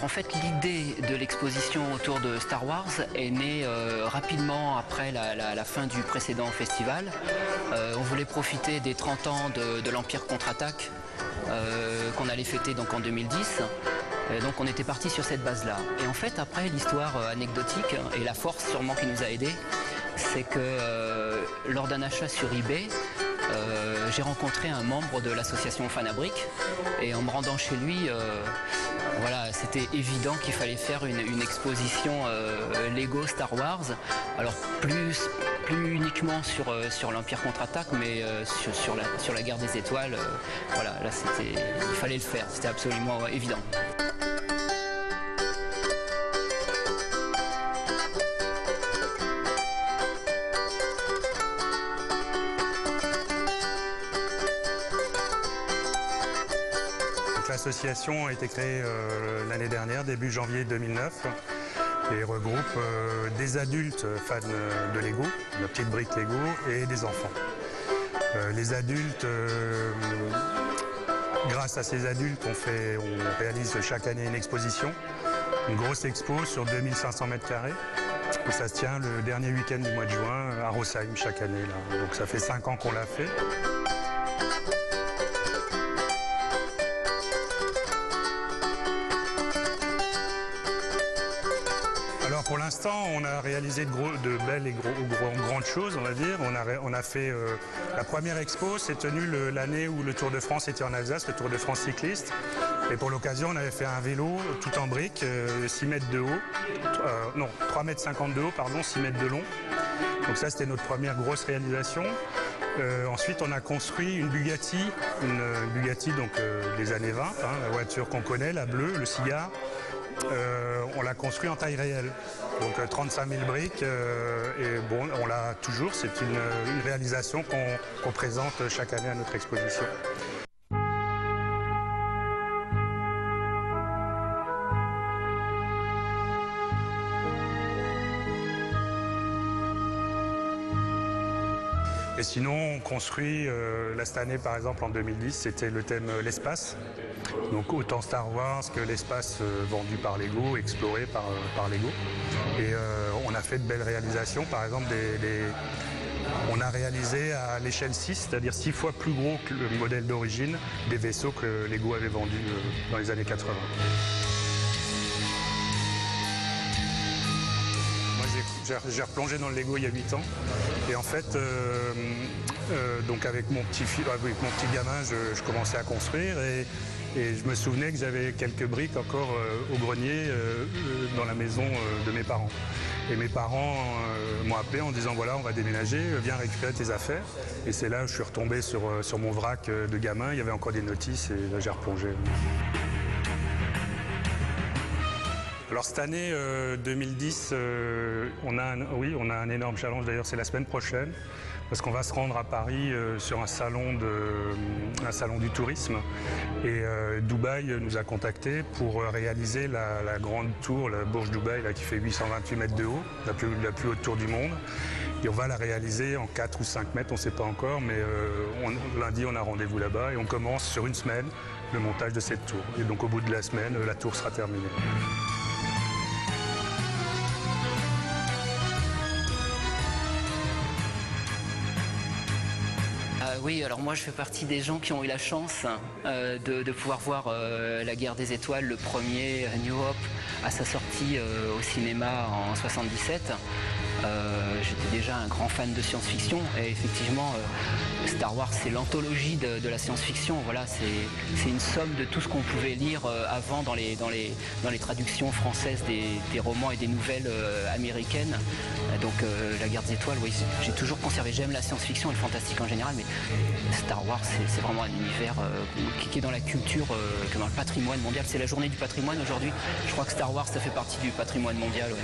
Alors en fait, l'idée de l'exposition autour de Star Wars est née rapidement après la fin du précédent festival. On voulait profiter des 30 ans de l'Empire contre-attaque qu'on allait fêter donc en 2010. Donc on était parti sur cette base-là. Et en fait, après, l'histoire anecdotique et la force sûrement qui nous a aidés, c'est que lors d'un achat sur eBay, j'ai rencontré un membre de l'association Fanabrique et en me rendant chez lui, voilà, c'était évident qu'il fallait faire une exposition Lego Star Wars. Alors plus uniquement sur l'Empire contre-attaque, mais sur la guerre des étoiles. Voilà, là il fallait le faire, c'était absolument évident. L'association a été créée l'année dernière, début janvier 2009, et regroupe des adultes fans de Lego, de petites briques Lego, et des enfants. Les adultes, grâce à ces adultes, on réalise chaque année une exposition, une grosse expo sur 2500 mètres carrés. Et ça se tient le dernier week-end du mois de juin à Rosheim chaque année. Là. Donc ça fait 5 ans qu'on l'a fait. Alors pour l'instant, on a réalisé de belles et grandes choses, on va dire. On a fait la première expo, s'est tenue l'année où le Tour de France était en Alsace, le Tour de France cycliste. Et pour l'occasion, on avait fait un vélo tout en briques, 6 mètres de haut, non, 3,50 mètres de haut, pardon, 6 mètres de long. Donc ça, c'était notre première grosse réalisation. Ensuite, on a construit une Bugatti donc, des années 20, hein, la voiture qu'on connaît, la bleue, le cigare. On l'a construit en taille réelle, donc 35 000 briques, et bon, on l'a toujours, c'est une réalisation qu'on présente chaque année à notre exposition. Et sinon, on construit, là cette année par exemple en 2010, c'était le thème l'espace. Donc autant Star Wars que l'espace vendu par Lego, exploré par Lego. Et on a fait de belles réalisations, par exemple on a réalisé à l'échelle 6, c'est-à-dire 6 fois plus gros que le modèle d'origine, des vaisseaux que Lego avait vendus dans les années 80. J'ai replongé dans le Lego il y a 8 ans et en fait, donc avec mon petit gamin, je commençais à construire et je me souvenais que j'avais quelques briques encore au grenier dans la maison de mes parents. Et mes parents m'ont appelé en disant voilà, on va déménager, viens récupérer tes affaires. Et c'est là que je suis retombé sur mon vrac de gamin, il y avait encore des notices et là j'ai replongé. Alors cette année 2010, on a un énorme challenge, d'ailleurs c'est la semaine prochaine, parce qu'on va se rendre à Paris sur un salon du tourisme. Et Dubaï nous a contactés pour réaliser la grande tour, la Burj Dubaï, là, qui fait 828 mètres de haut, la plus haute tour du monde. Et on va la réaliser en 4 ou 5 mètres, on ne sait pas encore, mais lundi on a rendez-vous là-bas et on commence sur une semaine le montage de cette tour. Et donc au bout de la semaine, la tour sera terminée. Oui, alors moi je fais partie des gens qui ont eu la chance de pouvoir voir La Guerre des Étoiles, le premier New Hope, à sa sortie au cinéma en 77. J'étais déjà un grand fan de science-fiction et effectivement Star Wars c'est l'anthologie de la science-fiction. Voilà, c'est une somme de tout ce qu'on pouvait lire avant dans les traductions françaises des romans et des nouvelles américaines. Donc La Guerre des Étoiles, oui, j'ai toujours conservé, j'aime la science-fiction et le fantastique en général, mais Star Wars c'est vraiment un univers qui est dans la culture, dans le patrimoine mondial. C'est la journée du patrimoine aujourd'hui. Je crois que Star Wars ça fait partie du patrimoine mondial. Ouais.